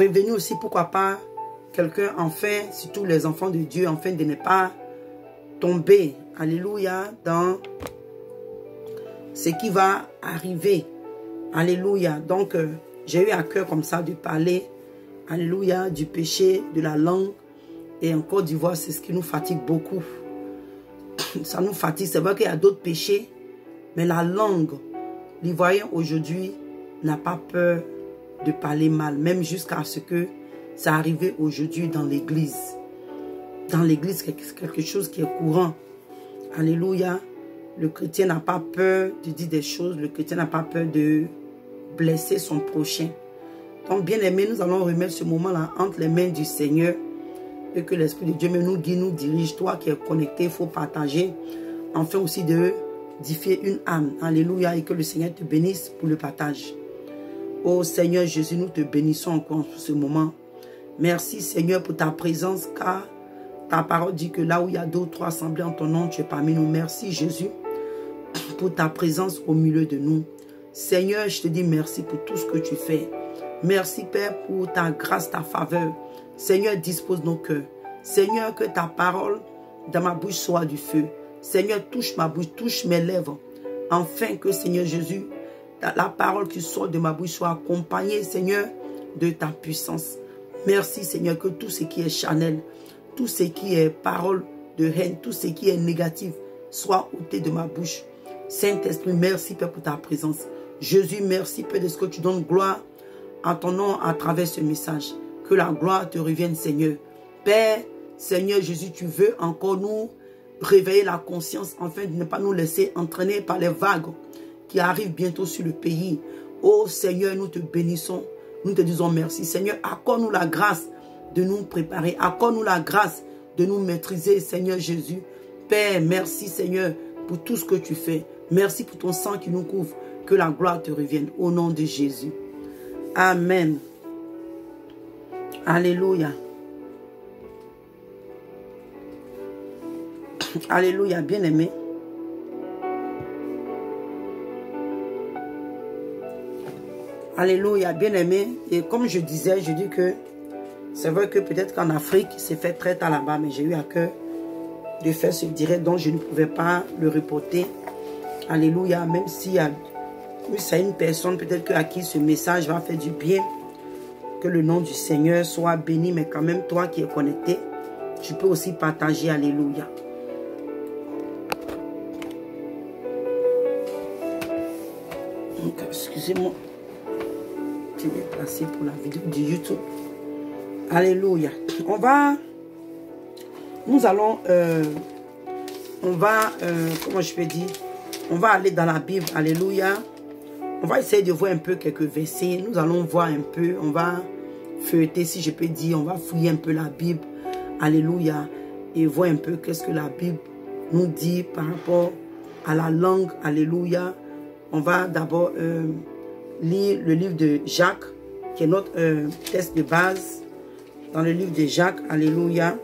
prévenir aussi, pourquoi pas, quelqu'un, enfin, surtout les enfants de Dieu, enfin, de ne pas tomber, alléluia, dans ce qui va arriver. Alléluia. Donc, j'ai eu à cœur comme ça de parler, alléluia, du péché, de la langue. Et en Côte d'Ivoire, c'est ce qui nous fatigue beaucoup. Ça nous fatigue. C'est vrai qu'il y a d'autres péchés, mais la langue, l'Ivoirien aujourd'hui n'a pas peur de parler mal, même jusqu'à ce que ça arrive aujourd'hui dans l'église. Dans l'église, c'est quelque chose qui est courant. Alléluia. Le chrétien n'a pas peur de dire des choses. Le chrétien n'a pas peur de blesser son prochain. Donc, bien aimé, nous allons remettre ce moment-là entre les mains du Seigneur et que l'Esprit de Dieu nous guide, nous dirige. Toi qui es connecté, il faut partager. Enfin aussi de édifier une âme. Alléluia. Et que le Seigneur te bénisse pour le partage. Oh Seigneur Jésus, nous te bénissons encore pour ce moment. Merci Seigneur pour ta présence, car ta parole dit que là où il y a 2 ou 3 assemblées en ton nom, tu es parmi nous. Merci Jésus pour ta présence au milieu de nous. Seigneur, je te dis merci pour tout ce que tu fais. Merci Père pour ta grâce, ta faveur. Seigneur, dispose nos cœurs. Seigneur, que ta parole dans ma bouche soit du feu. Seigneur, touche ma bouche, touche mes lèvres. Enfin que Seigneur Jésus, la parole qui sort de ma bouche soit accompagnée, Seigneur, de ta puissance. Merci, Seigneur, que tout ce qui est charnel, tout ce qui est parole de haine, tout ce qui est négatif, soit ôté de ma bouche. Saint-Esprit, merci, Père, pour ta présence. Jésus, merci, Père, de ce que tu donnes gloire en ton nom à travers ce message. Que la gloire te revienne, Seigneur. Père, Seigneur Jésus, tu veux encore nous réveiller la conscience, afin de ne pas nous laisser entraîner par les vagues qui arrivent bientôt sur le pays. Oh Seigneur, nous te bénissons. Nous te disons merci. Seigneur, accorde-nous la grâce de nous préparer. Accorde-nous la grâce de nous maîtriser, Seigneur Jésus. Père, merci Seigneur pour tout ce que tu fais. Merci pour ton sang qui nous couvre. Que la gloire te revienne au nom de Jésus. Amen. Alléluia. Alléluia, bien-aimé. Alléluia, bien-aimé. Et comme je disais, je dis que c'est vrai que peut-être qu'en Afrique, c'est fait très tard là-bas, mais j'ai eu à cœur de faire ce direct dont je ne pouvais pas le reporter. Alléluia, même s'il y a une personne peut-être à qui ce message va faire du bien, que le nom du Seigneur soit béni, mais quand même toi qui es connecté, tu peux aussi partager. Alléluia. Excusez-moi. Je vais placer pour la vidéo du YouTube. Alléluia. Nous allons, comment je peux dire, on va aller dans la Bible. Alléluia. On va essayer de voir un peu quelques versets. Nous allons voir un peu, on va feuilleter, si je peux dire, on va fouiller un peu la Bible. Alléluia. Et voir un peu qu'est-ce que la Bible nous dit par rapport à la langue. Alléluia. On va d'abord lire le livre de Jacques, qui est notre texte de base. Dans le livre de Jacques, alléluia.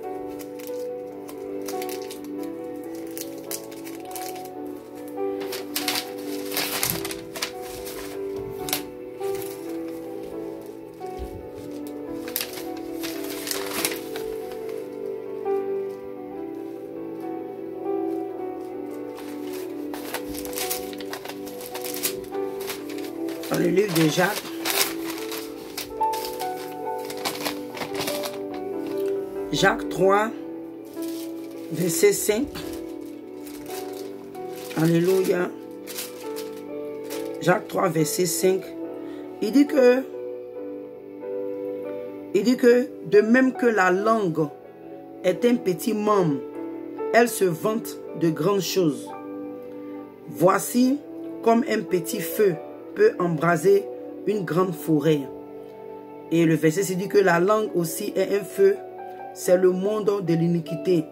Dans le livre de Jacques, Jacques 3, verset 5. Alléluia. Jacques 3, verset 5. Il dit que de même que la langue est un petit membre, elle se vante de grandes choses. Voici comme un petit feu peut embraser une grande forêt. Et le verset se dit que la langue aussi est un feu. C'est le monde de l'iniquité.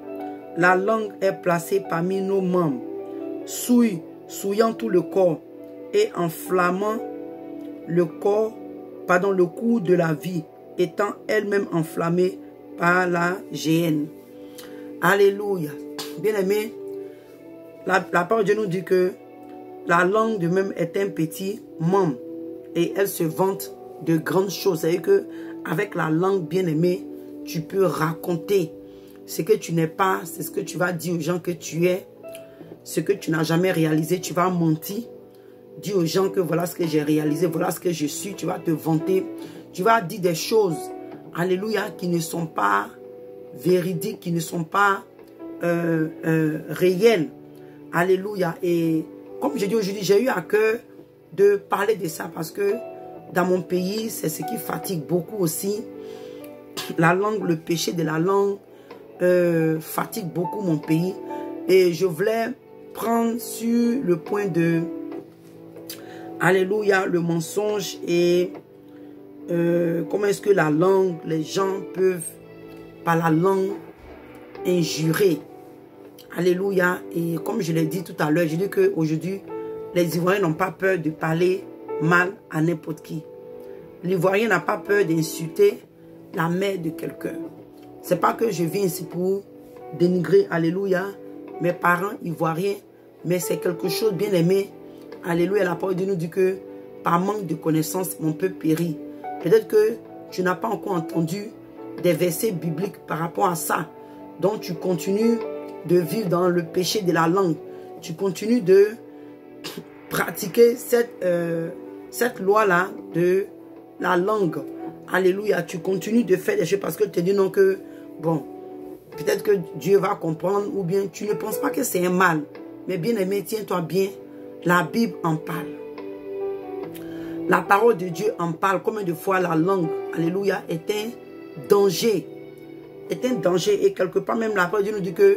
La langue est placée parmi nos membres, souillant tout le corps et enflammant le corps, le cours de la vie, étant elle-même enflammée par la géhenne. Alléluia. Bien-aimé, la parole de Dieu nous dit que la langue de même est un petit membre et elle se vante de grandes choses. C'est-à-dire qu'avec la langue, bien-aimé, tu peux raconter ce que tu n'es pas, c'est ce que tu vas dire aux gens que tu es, ce que tu n'as jamais réalisé, tu vas mentir. Dis aux gens que voilà ce que j'ai réalisé, voilà ce que je suis, tu vas te vanter. Tu vas dire des choses, alléluia, qui ne sont pas véridiques, qui ne sont pas réelles. Alléluia. Et comme je dis aujourd'hui, j'ai eu à cœur de parler de ça parce que dans mon pays, c'est ce qui fatigue beaucoup aussi. La langue, le péché de la langue fatigue beaucoup mon pays. Et je voulais prendre sur le point de, alléluia, le mensonge et comment est-ce que la langue, les gens peuvent par la langue injurer. Alléluia. Et comme je l'ai dit tout à l'heure, je dis qu'aujourd'hui, les Ivoiriens n'ont pas peur de parler mal à n'importe qui. L'Ivoirien n'a pas peur d'insulter la mère de quelqu'un. C'est pas que je viens ici pour dénigrer, alléluia, mes parents ivoiriens, mais c'est quelque chose bien aimé. Alléluia, la parole de nous dit que par manque de connaissances, on peut périr. Peut-être que tu n'as pas encore entendu des versets bibliques par rapport à ça. Donc tu continues de vivre dans le péché de la langue. Tu continues de pratiquer cette loi-là de la langue. Alléluia. Tu continues de faire des choses parce que tu te dis non que, bon, peut-être que Dieu va comprendre ou bien tu ne penses pas que c'est un mal. Mais bien aimé, tiens-toi bien. La Bible en parle. La parole de Dieu en parle. Combien de fois la langue, alléluia, est un danger. Est un danger. Et quelque part même la parole de Dieu nous dit que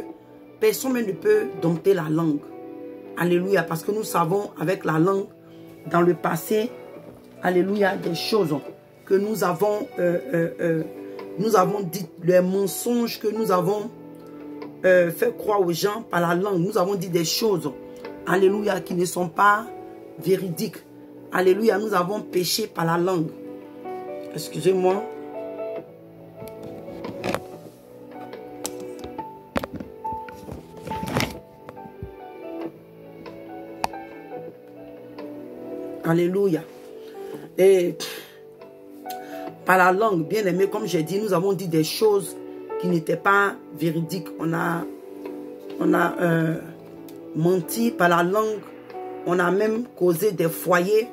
personne ne peut dompter la langue. Alléluia. Parce que nous savons avec la langue, dans le passé, alléluia, des choses que nous avons dit, les mensonges que nous avons fait croire aux gens par la langue. Nous avons dit des choses, alléluia, qui ne sont pas véridiques. Alléluia, nous avons péché par la langue. Excusez-moi. Alléluia. Et par la langue, bien aimé, comme j'ai dit, nous avons dit des choses qui n'étaient pas véridiques. On a menti par la langue. On a même causé des foyers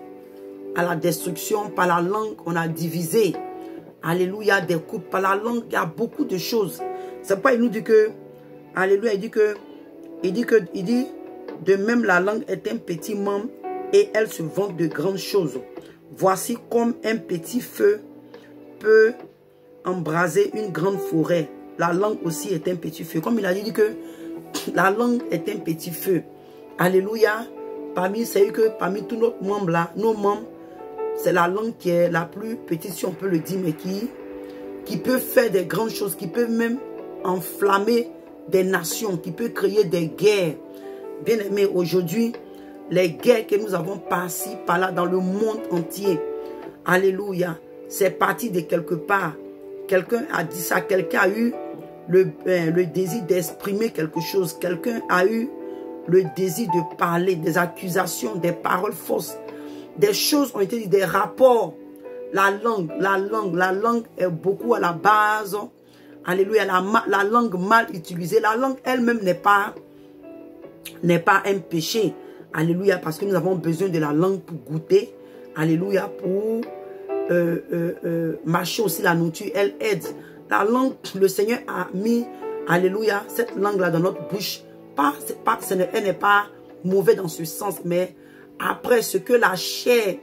à la destruction. Par la langue, on a divisé. Alléluia, des couples. Par la langue, il y a beaucoup de choses. C'est pourquoi il nous dit que, alléluia, il dit, de même la langue est un petit membre et elle se vante de grandes choses. Voici comme un petit feu peut embraser une grande forêt. La langue aussi est un petit feu. Comme il a dit que la langue est un petit feu. Alléluia. C'est que parmi tous nos membres là, c'est la langue qui est la plus petite, si on peut le dire, mais qui peut faire des grandes choses, qui peut même enflammer des nations, qui peut créer des guerres. Bien aimé, aujourd'hui, les guerres que nous avons par-ci, par-là, dans le monde entier. Alléluia. C'est parti de quelque part. Quelqu'un a dit ça. Quelqu'un a eu le désir d'exprimer quelque chose. Quelqu'un a eu le désir de parler, des accusations, des paroles fausses. Des choses ont été dites, des rapports. La langue est beaucoup à la base. Alléluia. La langue mal utilisée. La langue elle-même n'est pas un péché. Alléluia, parce que nous avons besoin de la langue pour goûter. Alléluia, pour mâcher aussi la nourriture. Elle aide. La langue, le Seigneur a mis, alléluia, cette langue-là dans notre bouche. Elle n'est pas mauvaise dans ce sens, mais après ce que la chair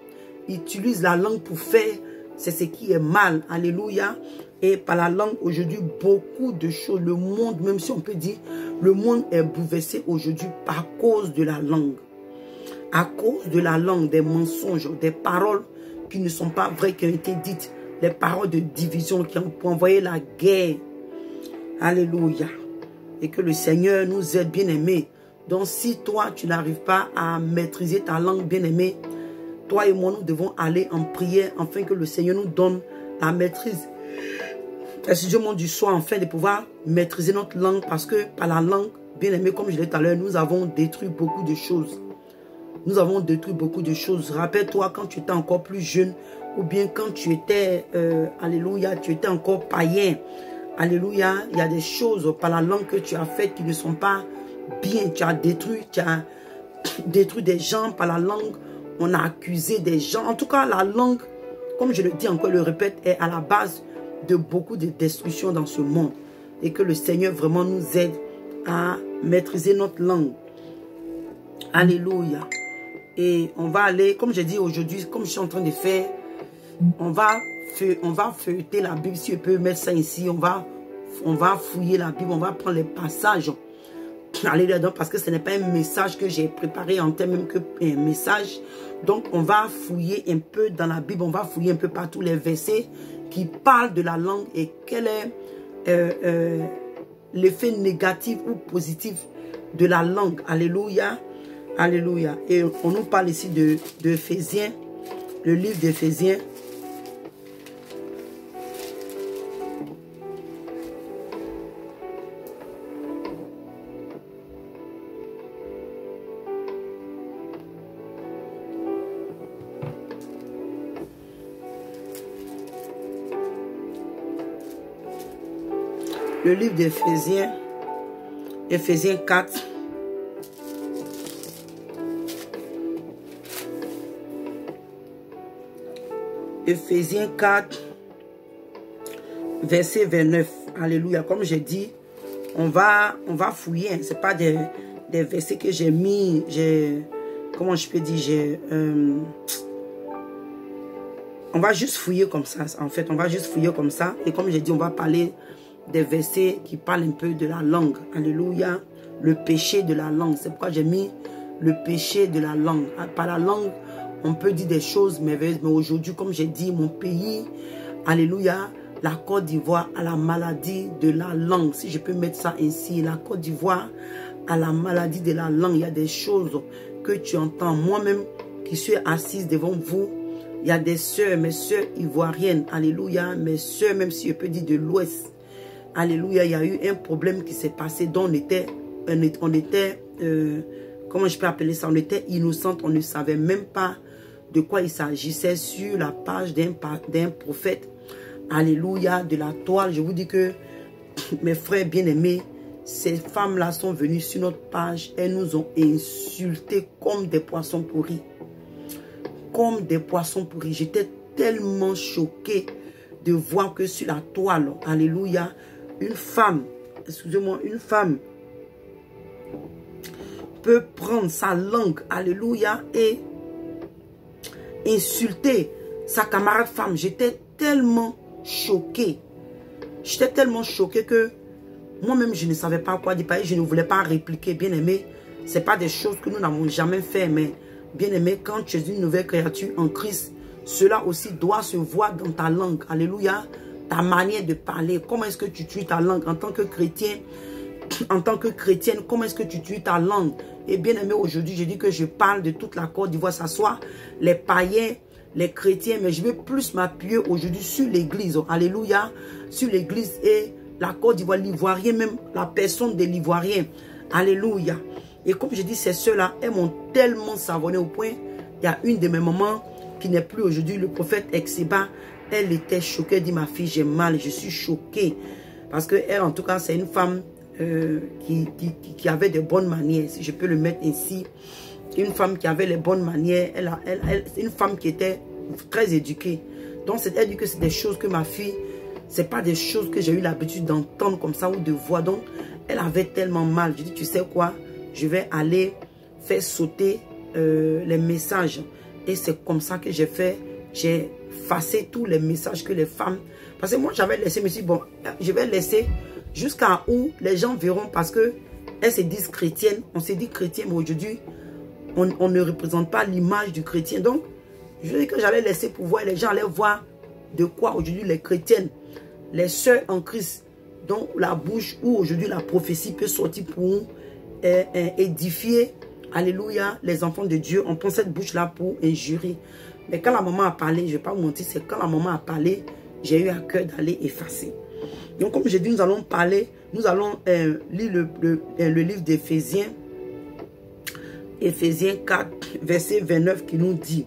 utilise la langue pour faire, c'est ce qui est mal. Alléluia. Et par la langue, aujourd'hui, beaucoup de choses. Le monde, même si on peut dire, le monde est bouleversé aujourd'hui par cause de la langue. À cause de la langue, des mensonges, des paroles qui ne sont pas vraies, qui ont été dites, des paroles de division qui ont envoyé la guerre. Alléluia. Et que le Seigneur nous aide, bien-aimés. Donc si toi, tu n'arrives pas à maîtriser ta langue, bien-aimé, toi et moi, nous devons aller en prière afin que le Seigneur nous donne la maîtrise. Excusez-moi du soir, afin de pouvoir maîtriser notre langue, parce que par la langue, bien-aimé, comme je l'ai dit tout à l'heure, nous avons détruit beaucoup de choses. Nous avons détruit beaucoup de choses. Rappelle-toi quand tu étais encore plus jeune, ou bien quand tu étais, alléluia, tu étais encore païen. Alléluia, il y a des choses par la langue que tu as faites qui ne sont pas bien. Tu as détruit des gens par la langue. On a accusé des gens. En tout cas, la langue, comme je le dis encore, le répète, est à la base de beaucoup de destruction dans ce monde. Et que le Seigneur vraiment nous aide à maîtriser notre langue. Alléluia. Et on va aller, comme je dis aujourd'hui, comme je suis en train de faire, on va feuilleter la Bible. Si je peux mettre ça ici, on va fouiller la Bible, on va prendre les passages. Alléluia, donc, parce que ce n'est pas un message que j'ai préparé en termes qu'un message. Donc, on va fouiller un peu dans la Bible, on va fouiller un peu partout les versets qui parlent de la langue et quel est l'effet négatif ou positif de la langue. Alléluia. Alléluia. Et on nous parle ici de Éphésiens, le livre d'Éphésiens. Le livre d'Éphésiens, Éphésiens 4. Éphésiens 4, verset 29. Alléluia. Comme j'ai dit, on va fouiller. Hein. Ce n'est pas des versets que j'ai mis. Comment je peux dire? On va juste fouiller comme ça. En fait, on va juste fouiller comme ça. Et comme j'ai dit, on va parler des versets qui parlent un peu de la langue. Alléluia. Le péché de la langue. C'est pourquoi j'ai mis le péché de la langue. Par la langue, on peut dire des choses merveilleuses. Mais aujourd'hui, comme j'ai dit, mon pays, alléluia, la Côte d'Ivoire a la maladie de la langue. Si je peux mettre ça ainsi, la Côte d'Ivoire a la maladie de la langue. Il y a des choses que tu entends. Moi-même, qui suis assise devant vous, il y a des sœurs, mes sœurs ivoiriennes, alléluia, mes sœurs, même si je peux dire de l'Ouest, alléluia, il y a eu un problème qui s'est passé dont on était comment je peux appeler ça, on était innocente, on ne savait même pas de quoi il s'agissait sur la page d'un prophète, alléluia, de la toile. Je vous dis que mes frères bien-aimés, ces femmes-là sont venues sur notre page, elles nous ont insultés comme des poissons pourris. Comme des poissons pourris. J'étais tellement choquée de voir que sur la toile, alléluia, une femme, excusez-moi, une femme peut prendre sa langue, alléluia, et insulter sa camarade femme. J'étais tellement choquée. J'étais tellement choquée que moi-même, je ne savais pas quoi dire. Je ne voulais pas répliquer. Bien aimé, ce n'est pas des choses que nous n'avons jamais fait, mais bien aimé, quand tu es une nouvelle créature en Christ, cela aussi doit se voir dans ta langue. Alléluia. Ta manière de parler. Comment est-ce que tu tues ta langue en tant que chrétien? En tant que chrétienne, comment est-ce que tu tues ta langue? Et bien aimé, aujourd'hui, je dis que je parle de toute la Côte d'Ivoire. Ça soit les païens, les chrétiens, mais je vais plus m'appuyer aujourd'hui sur l'église. Alléluia. Sur l'église et la Côte d'Ivoire, l'Ivoirien, même la personne de l'Ivoirien. Alléluia. Et comme je dis, ces soeurs-là, elles m'ont tellement savonné au point. Il y a une de mes mamans qui n'est plus aujourd'hui, le prophète Exeba. Elle était choquée, elle dit, ma fille, j'ai mal, je suis choquée. Parce qu'elle, en tout cas, c'est une femme qui avait de bonnes manières, si je peux le mettre ainsi. Une femme qui avait les bonnes manières. C'est une femme qui était très éduquée. Donc, elle dit que c'est des choses que ma fille, c'est pas des choses que j'ai eu l'habitude d'entendre comme ça ou de voir. Donc, elle avait tellement mal. Je dis, tu sais quoi, je vais aller faire sauter les messages. Et c'est comme ça que j'ai fait. J'ai effacé tous les messages que les femmes... Parce que moi, j'avais laissé, je me suis dit, bon, je vais laisser jusqu'à où les gens verront, parce que elles se disent chrétiennes. On se dit chrétien, mais aujourd'hui, on ne représente pas l'image du chrétien. Donc, je dis que j'allais laisser pour voir, les gens allaient voir de quoi aujourd'hui les chrétiennes, les sœurs en Christ, dont la bouche où aujourd'hui la prophétie peut sortir pour édifier, alléluia, les enfants de Dieu. On prend cette bouche-là pour injurer. Mais quand la maman a parlé, je ne vais pas vous mentir, c'est quand la maman a parlé, j'ai eu à cœur d'aller effacer. Donc, comme j'ai dit, nous allons parler, nous allons lire le livre d'Éphésiens. Éphésiens 4, verset 29 qui nous dit,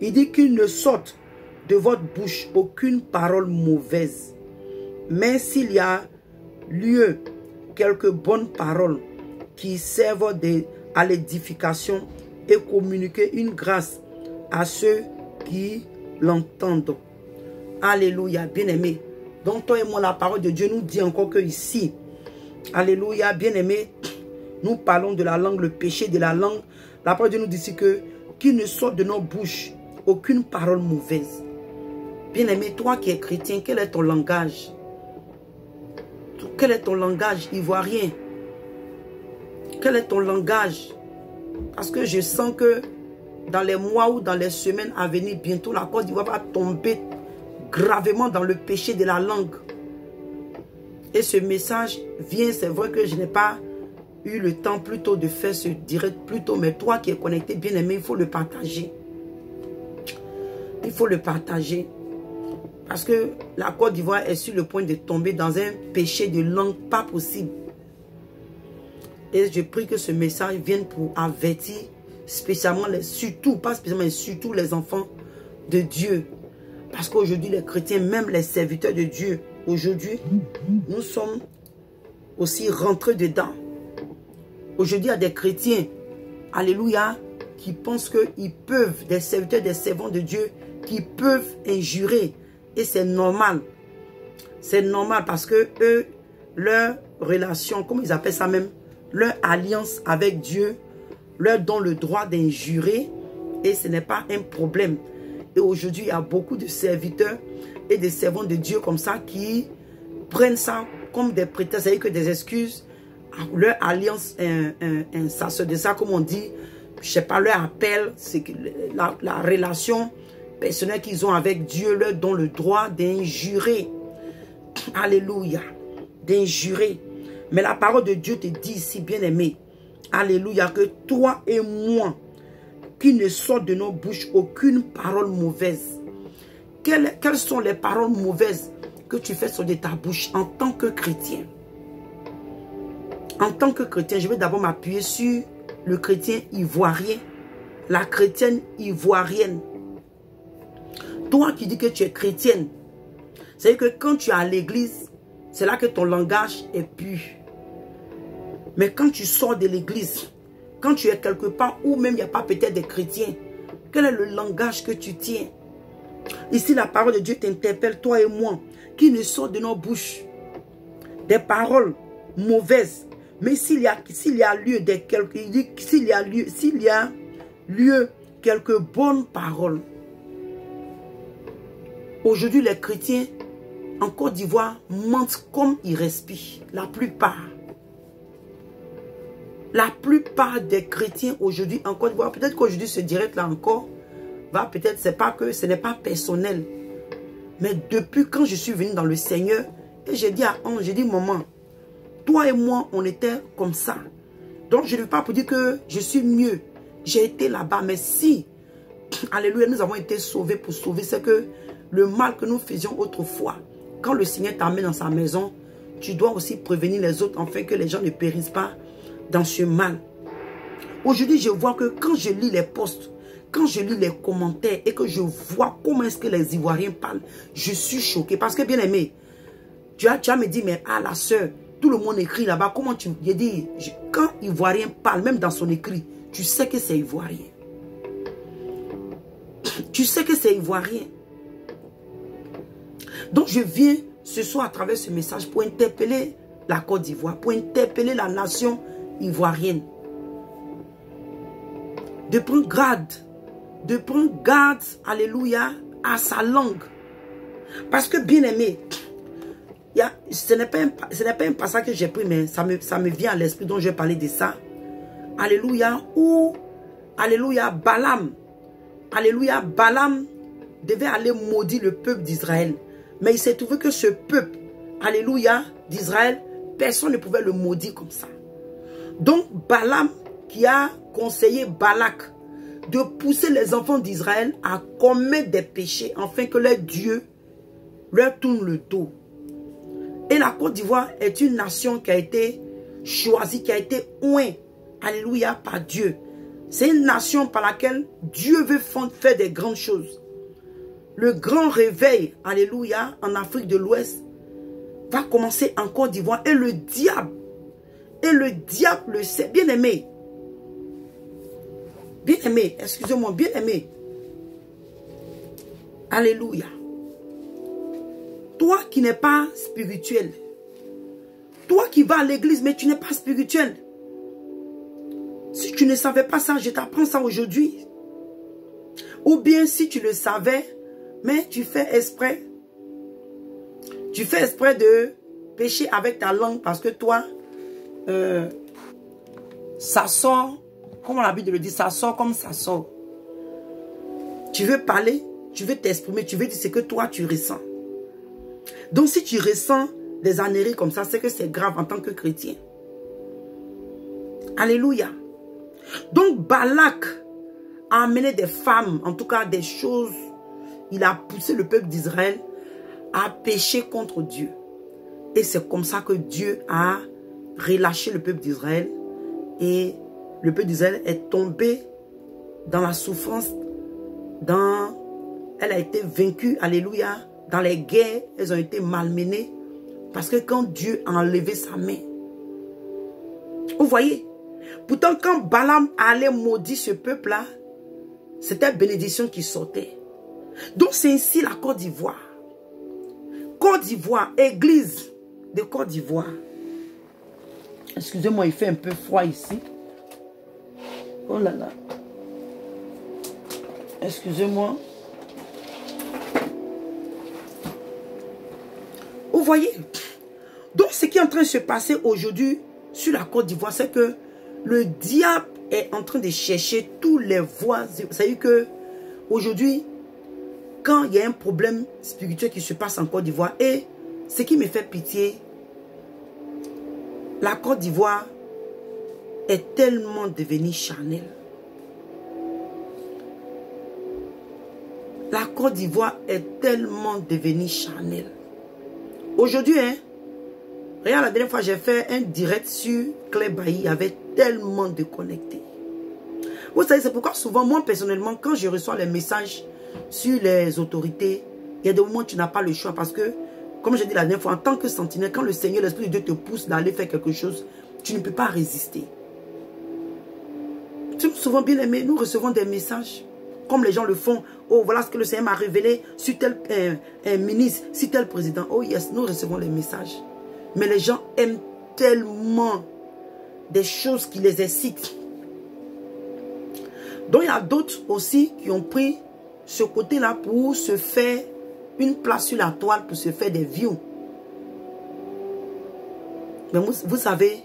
il dit qu'il ne sorte de votre bouche aucune parole mauvaise, mais s'il y a lieu quelques bonnes paroles qui servent à l'édification et communiquer une grâce à ceux qui l'entendent. Alléluia, bien-aimé. Donc toi et moi, la parole de Dieu nous dit encore que ici, alléluia, bien-aimé, nous parlons de la langue, le péché de la langue. La parole de Dieu nous dit ici que qu'il ne sorte de nos bouches aucune parole mauvaise. Bien-aimé, toi qui es chrétien, quel est ton langage? Quel est ton langage ivoirien? Quel est ton langage? Parce que je sens que dans les mois ou dans les semaines à venir, bientôt la Côte d'Ivoire va tomber gravement dans le péché de la langue. Et ce message vient, c'est vrai que je n'ai pas eu le temps plutôt de faire ce direct plus tôt, mais toi qui es connecté, bien aimé, il faut le partager. Il faut le partager. Parce que la Côte d'Ivoire est sur le point de tomber dans un péché de langue pas possible. Et je prie que ce message vienne pour avertir spécialement, surtout, pas spécialement, mais surtout les enfants de Dieu. Parce qu'aujourd'hui, les chrétiens, même les serviteurs de Dieu, aujourd'hui, nous sommes aussi rentrés dedans. Aujourd'hui, il y a des chrétiens, alléluia, qui pensent qu'ils peuvent, des serviteurs, des servants de Dieu, qui peuvent injurer. Et c'est normal. C'est normal parce que eux, leur relation, comme ils appellent ça même, leur alliance avec Dieu, leur donne le droit d'injurer. Et ce n'est pas un problème. Et aujourd'hui, il y a beaucoup de serviteurs et de servants de Dieu comme ça qui prennent ça comme des prétextes, c'est-à-dire que des excuses. Leur alliance, ça se dit ça comme on dit, je ne sais pas, leur appel, c'est que la relation personnelle qu'ils ont avec Dieu leur donne le droit d'injurer. Alléluia. D'injurer. Mais la parole de Dieu te dit ici, bien-aimé, alléluia, que toi et moi, qu'il ne sorte de nos bouches aucune parole mauvaise. Quelles sont les paroles mauvaises que tu fais sortir de ta bouche en tant que chrétien? En tant que chrétien, je vais d'abord m'appuyer sur le chrétien ivoirien, la chrétienne ivoirienne. Toi qui dis que tu es chrétienne, c'est que quand tu es à l'église, c'est là que ton langage est pur. Mais quand tu sors de l'église, quand tu es quelque part où même il n'y a pas peut-être des chrétiens, quel est le langage que tu tiens? Ici, la parole de Dieu t'interpelle, toi et moi, qui ne sort de nos bouches des paroles mauvaises. Mais s'il y a lieu quelques bonnes paroles. Aujourd'hui, les chrétiens en Côte d'Ivoire mentent comme ils respirent. La plupart. La plupart des chrétiens aujourd'hui en Côte d'Ivoire, peut-être qu'aujourd'hui ce direct là encore, peut-être c'est pas que ce n'est pas personnel. Mais depuis quand je suis venu dans le Seigneur, et j'ai dit à Ange, j'ai dit maman, toi et moi on était comme ça. Donc je ne veux pas pour dire que je suis mieux. J'ai été là-bas, mais si, alléluia, nous avons été sauvés pour sauver, c'est que le mal que nous faisions autrefois, quand le Seigneur t'amène dans sa maison, tu dois aussi prévenir les autres afin que les gens ne périssent pas dans ce mal. Aujourd'hui, je vois que quand je lis les posts, quand je lis les commentaires et que je vois comment est-ce que les Ivoiriens parlent, je suis choqué. Parce que bien aimé, tu as me dit, mais la soeur, tout le monde écrit là-bas, comment tu... J'ai dit, quand Ivoirien parle, même dans son écrit, tu sais que c'est Ivoirien. Tu sais que c'est Ivoirien. Donc je viens ce soir à travers ce message pour interpeller la Côte d'Ivoire, pour interpeller la nation ivoirienne. De prendre garde, alléluia, à sa langue. Parce que bien aimé, ce n'est pas un passage que j'ai pris, mais ça me vient à l'esprit, donc je vais parler de ça. Alléluia, ou, alléluia, Balaam devait aller maudire le peuple d'Israël. Mais il s'est trouvé que ce peuple, alléluia, d'Israël, personne ne pouvait le maudire comme ça. Donc Balaam qui a conseillé Balak de pousser les enfants d'Israël à commettre des péchés afin que leur Dieu leur tourne le dos. Et la Côte d'Ivoire est une nation qui a été choisie, qui a été oint, alléluia, par Dieu. C'est une nation par laquelle Dieu veut faire des grandes choses. Le grand réveil, alléluia, en Afrique de l'Ouest, va commencer en Côte d'Ivoire. Et le diable le sait. Bien aimé, excusez-moi, bien aimé. Alléluia. Toi qui n'es pas spirituel, toi qui vas à l'église mais tu n'es pas spirituel, si tu ne savais pas ça, je t'apprends ça aujourd'hui. Ou bien si tu le savais, mais tu fais exprès de pécher avec ta langue parce que toi, ça sort, comme on a l'habitude de le dire, ça sort comme ça sort. Tu veux parler, tu veux t'exprimer, tu veux dire ce que toi tu ressens. Donc si tu ressens des âneries comme ça, c'est que c'est grave en tant que chrétien. Alléluia. Donc Balak a amené des femmes, en tout cas des choses, il a poussé le peuple d'Israël à pécher contre Dieu. Et c'est comme ça que Dieu a relâché le peuple d'Israël. Et le peuple d'Israël est tombé dans la souffrance, elle a été vaincue, alléluia, dans les guerres, elles ont été malmenées. Parce que quand Dieu a enlevé sa main, vous voyez, pourtant quand Balaam allait maudire ce peuple-là, c'était bénédiction qui sortait. Donc c'est ainsi la Côte d'Ivoire. Côte d'Ivoire, église de Côte d'Ivoire. Excusez-moi, il fait un peu froid ici. Oh là là. Excusez-moi. Vous voyez? Donc ce qui est en train de se passer aujourd'hui sur la Côte d'Ivoire, c'est que le diable est en train de chercher tous les voies. C'est-à-dire que aujourd'hui, quand il y a un problème spirituel qui se passe en Côte d'Ivoire, et ce qui me fait pitié, la Côte d'Ivoire est tellement devenue charnelle. La Côte d'Ivoire est tellement devenue charnelle. Aujourd'hui, hein, regarde, la dernière fois, j'ai fait un direct sur Claire Bailly, il y avait tellement de connectés. Vous savez, c'est pourquoi souvent, moi personnellement, quand je reçois les messages sur les autorités, il y a des moments où tu n'as pas le choix parce que, comme j'ai dit la dernière fois, en tant que sentinelle, quand le Seigneur, l'Esprit de Dieu te pousse d'aller faire quelque chose, tu ne peux pas résister. Souvent, bien aimé, nous recevons des messages, comme les gens le font. Oh, voilà ce que le Seigneur m'a révélé sur tel ministre, sur tel président. Oh yes, nous recevons les messages. Mais les gens aiment tellement des choses qui les excitent. Donc, il y a d'autres aussi qui ont pris ce côté-là pour se faire une place sur la toile, pour se faire des views. Mais vous savez,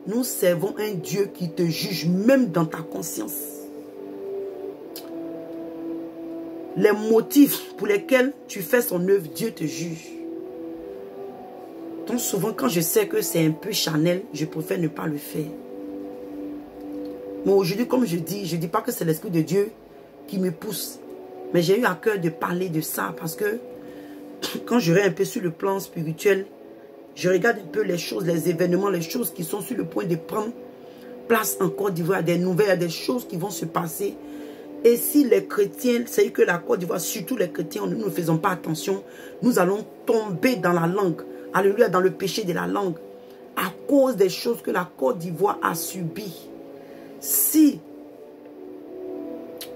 nous servons un Dieu qui te juge même dans ta conscience. Les motifs pour lesquels tu fais son œuvre, Dieu te juge. Donc souvent, quand je sais que c'est un peu charnel, je préfère ne pas le faire. Mais aujourd'hui, comme je dis pas que c'est l'Esprit de Dieu qui me pousse. Mais j'ai eu à cœur de parler de ça parce que quand je vais un peu sur le plan spirituel, je regarde un peu les choses, les événements, les choses qui sont sur le point de prendre place en Côte d'Ivoire, des nouvelles, des choses qui vont se passer. Et si les chrétiens, c'est que la Côte d'Ivoire, surtout les chrétiens, nous ne faisons pas attention, nous allons tomber dans la langue, alléluia, dans le péché de la langue, à cause des choses que la Côte d'Ivoire a subies. Si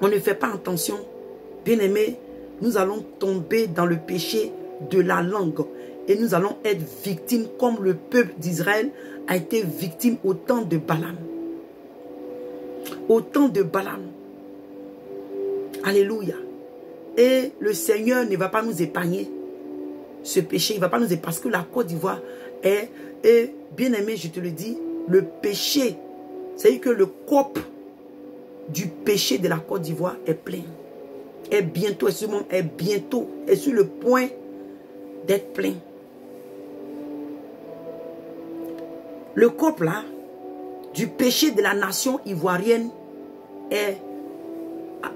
on ne fait pas attention, bien aimé, nous allons tomber dans le péché de la langue. Et nous allons être victimes comme le peuple d'Israël a été victime au temps de Balaam. Au temps de Balaam. Alléluia. Et le Seigneur ne va pas nous épargner ce péché. Il ne va pas nous épargner parce que la Côte d'Ivoire est, bien aimé, je te le dis, le péché. C'est-à-dire que le corps du péché de la Côte d'Ivoire est plein. Est bientôt, est sur le point d'être plein. Le corps là, du péché de la nation ivoirienne est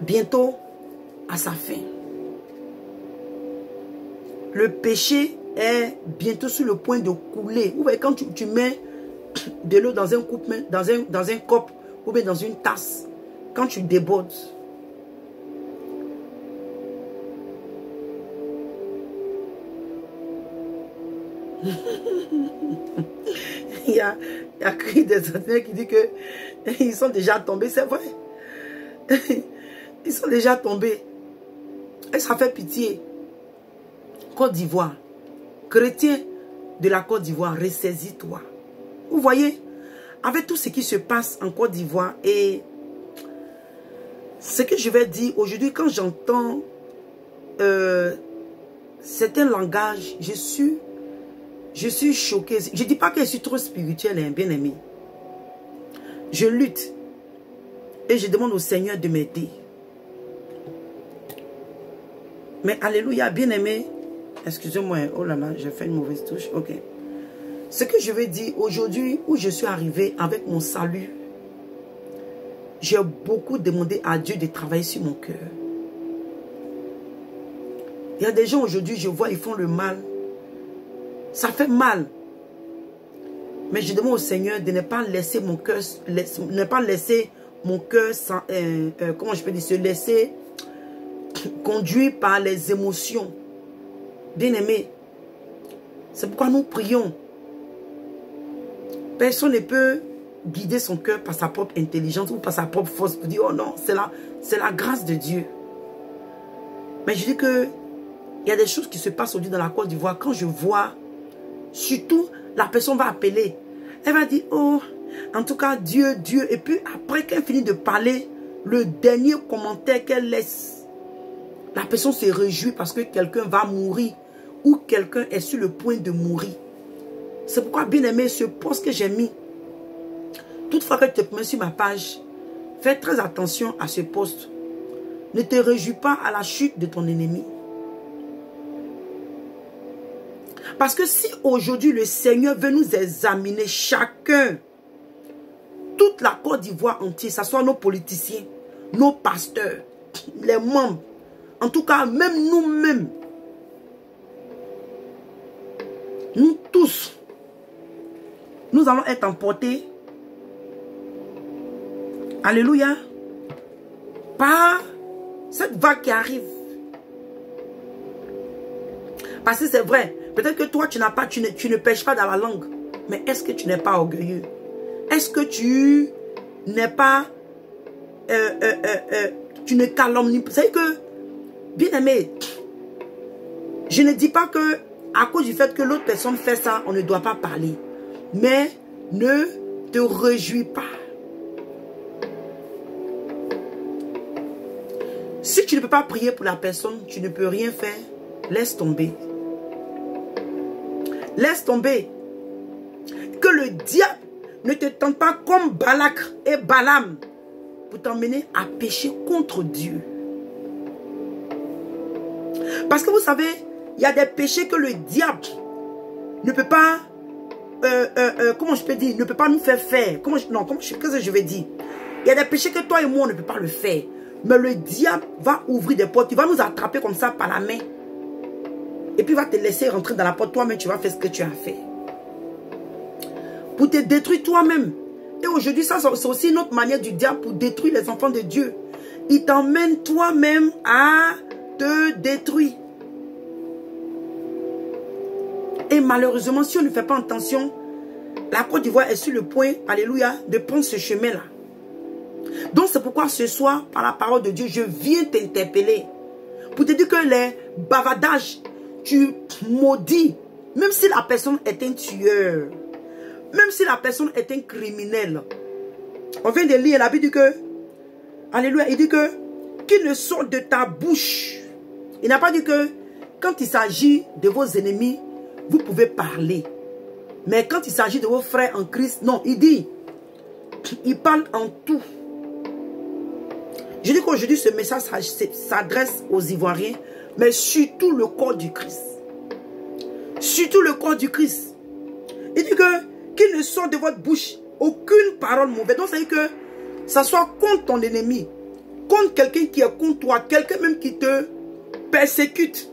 bientôt à sa fin. Le péché est bientôt sur le point de couler. Vous voyez, quand tu mets de l'eau dans un coupe, dans un cop ou bien dans une tasse, quand tu débordes. Il y a des enseignants qui disent que ils sont déjà tombés, c'est vrai. Ils sont déjà tombés. Et ça fait pitié. Côte d'Ivoire, chrétien de la Côte d'Ivoire, ressaisis-toi. Vous voyez, avec tout ce qui se passe en Côte d'Ivoire et ce que je vais dire aujourd'hui, quand j'entends certains langages, je suis choquée. Je ne dis pas que je suis trop spirituelle, hein, bien aimé. Je lutte et je demande au Seigneur de m'aider. Mais alléluia, bien aimé. Excusez-moi, oh là là, j'ai fait une mauvaise touche. Ok. Ce que je veux dire aujourd'hui, où je suis arrivé avec mon salut, j'ai beaucoup demandé à Dieu de travailler sur mon cœur. Il y a des gens aujourd'hui, je vois, ils font le mal. Ça fait mal. Mais je demande au Seigneur de ne pas laisser mon cœur, ne pas laisser mon cœur, comment je peux dire, se laisser conduire par les émotions. Bien aimé, c'est pourquoi nous prions. Personne ne peut guider son cœur par sa propre intelligence ou par sa propre force pour dire, oh non, c'est la grâce de Dieu. Mais je dis que il y a des choses qui se passent aujourd'hui dans la Côte d'Ivoire. Quand je vois, surtout, la personne va appeler. Elle va dire, oh, en tout cas, Dieu, Dieu. Et puis après qu'elle finit de parler, le dernier commentaire qu'elle laisse, la personne se réjouit parce que quelqu'un va mourir ou quelqu'un est sur le point de mourir. C'est pourquoi, bien aimé, ce post que j'ai mis, toutefois que tu te mets sur ma page, fais très attention à ce post. Ne te réjouis pas à la chute de ton ennemi. Parce que si aujourd'hui le Seigneur veut nous examiner chacun, toute la Côte d'Ivoire entière, que ce soit nos politiciens, nos pasteurs, les membres, en tout cas même nous-mêmes, nous tous, nous allons être emportés, alléluia, par cette vague qui arrive. Parce que c'est vrai, peut-être que toi, tu ne pêches pas dans la langue. Mais est-ce que tu n'es pas orgueilleux? Est-ce que tu n'es pas... tu ne calomnies pas? C'est que, bien aimé, je ne dis pas que à cause du fait que l'autre personne fait ça, on ne doit pas parler. Mais ne te réjouis pas. Si tu ne peux pas prier pour la personne, tu ne peux rien faire, laisse tomber. Laisse tomber. Que le diable ne te tente pas comme Balak et Balaam pour t'emmener à pécher contre Dieu. Parce que vous savez, il y a des péchés que le diable ne peut pas, comment je peux dire, ne peut pas nous faire faire. Qu'est-ce que je vais dire? Il y a des péchés que toi et moi, on ne peut pas le faire. Mais le diable va ouvrir des portes. Il va nous attraper comme ça par la main. Et puis il va te laisser rentrer dans la porte. Toi-même, tu vas faire ce que tu as fait. Pour te détruire toi-même. Et aujourd'hui, ça c'est aussi une autre manière du diable pour détruire les enfants de Dieu. Il t'emmène toi-même à te détruire. Et malheureusement, si on ne fait pas attention, la Côte d'Ivoire est sur le point, alléluia, de prendre ce chemin-là. Donc c'est pourquoi ce soir, par la parole de Dieu, je viens t'interpeller. Pour te dire que les bavardages, tu maudis, même si la personne est un tueur, même si la personne est un criminel. On vient de lire, la Bible dit que, alléluia, il dit que, qu'il ne sort de ta bouche. Il n'a pas dit que, quand il s'agit de vos ennemis, vous pouvez parler. Mais quand il s'agit de vos frères en Christ, non, il dit, il parle en tout. Je dis qu'aujourd'hui, ce message s'adresse aux Ivoiriens, mais surtout le corps du Christ. Surtout le corps du Christ. Il dit que, qu'il ne sort de votre bouche aucune parole mauvaise. Donc, ça veut dire que ça soit contre ton ennemi, contre quelqu'un qui est contre toi, quelqu'un même qui te persécute.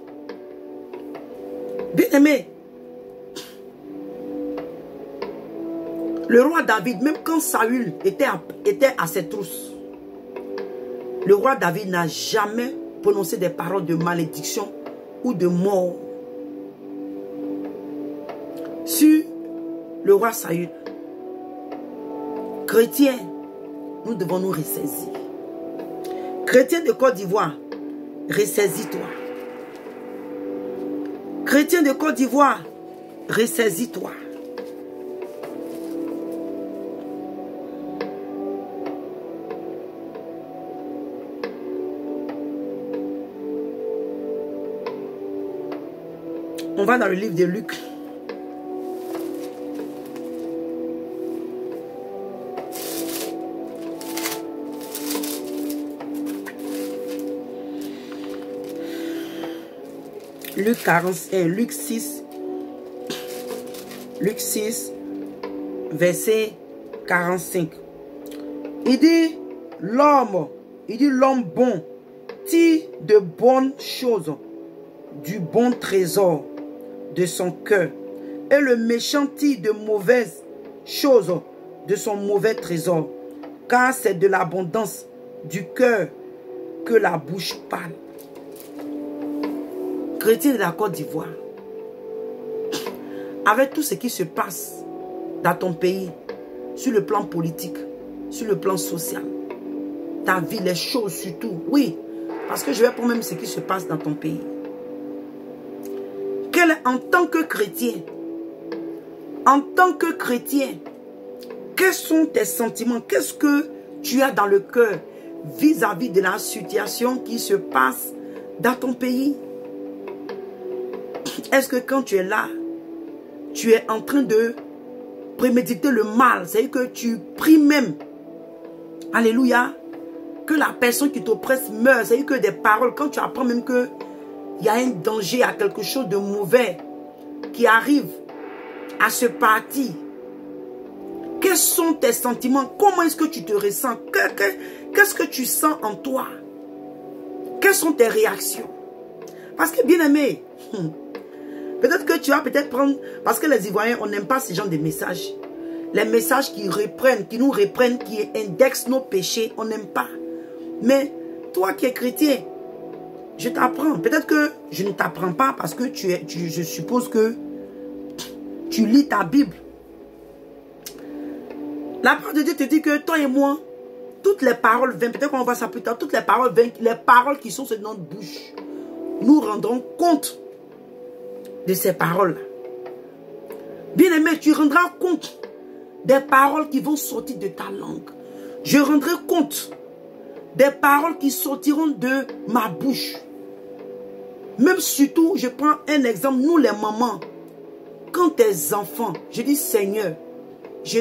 Bien aimé, le roi David, même quand Saül était à ses trousses, Le roi David n'a jamais prononcé des paroles de malédiction ou de mort sur le roi Saül. Chrétiens, nous devons nous ressaisir. Chrétiens de Côte d'Ivoire, ressaisis-toi. Chrétiens de Côte d'Ivoire, ressaisis-toi. On va dans le livre de Luc. Luc 6, verset 45. Il dit, l'homme bon tire de bonnes choses du bon trésor de son cœur, et le méchant tire de mauvaises choses de son mauvais trésor, car c'est de l'abondance du cœur que la bouche parle. Chrétien de la Côte d'Ivoire, avec tout ce qui se passe dans ton pays, sur le plan politique, sur le plan social, ta vie, les choses surtout, oui, parce que je vais prendre même ce qui se passe dans ton pays. En tant que chrétien, quels sont tes sentiments? Qu'est-ce que tu as dans le cœur vis-à-vis de la situation qui se passe dans ton pays? Est-ce que quand tu es là, tu es en train de préméditer le mal? C'est-à-dire que tu pries même, alléluia, que la personne qui t'oppresse meure. C'est-à-dire que des paroles, quand tu apprends même que il y a un danger, à quelque chose de mauvais qui arrive à ce parti. Quels sont tes sentiments? Comment est-ce que tu te ressens? Qu'est-ce que tu sens en toi? Quelles sont tes réactions? Parce que bien aimé, peut-être que tu vas peut-être prendre, parce que les Ivoiriens, on n'aime pas ce genre de messages. Les messages qui nous reprennent, qui indexent nos péchés, on n'aime pas. Mais toi qui es chrétien, je t'apprends. Peut-être que je ne t'apprends pas parce que je suppose que tu lis ta Bible. La parole de Dieu te dit que toi et moi, toutes les paroles vaines, peut-être qu'on va voir ça plus tard, toutes les paroles vaines, les paroles qui sont sur notre bouche, nous rendrons compte de ces paroles-là. Bien aimé, tu rendras compte des paroles qui vont sortir de ta langue. Je rendrai compte des paroles qui sortiront de ma bouche. Même surtout, je prends un exemple, nous les mamans, quand tes enfants, je dis Seigneur, je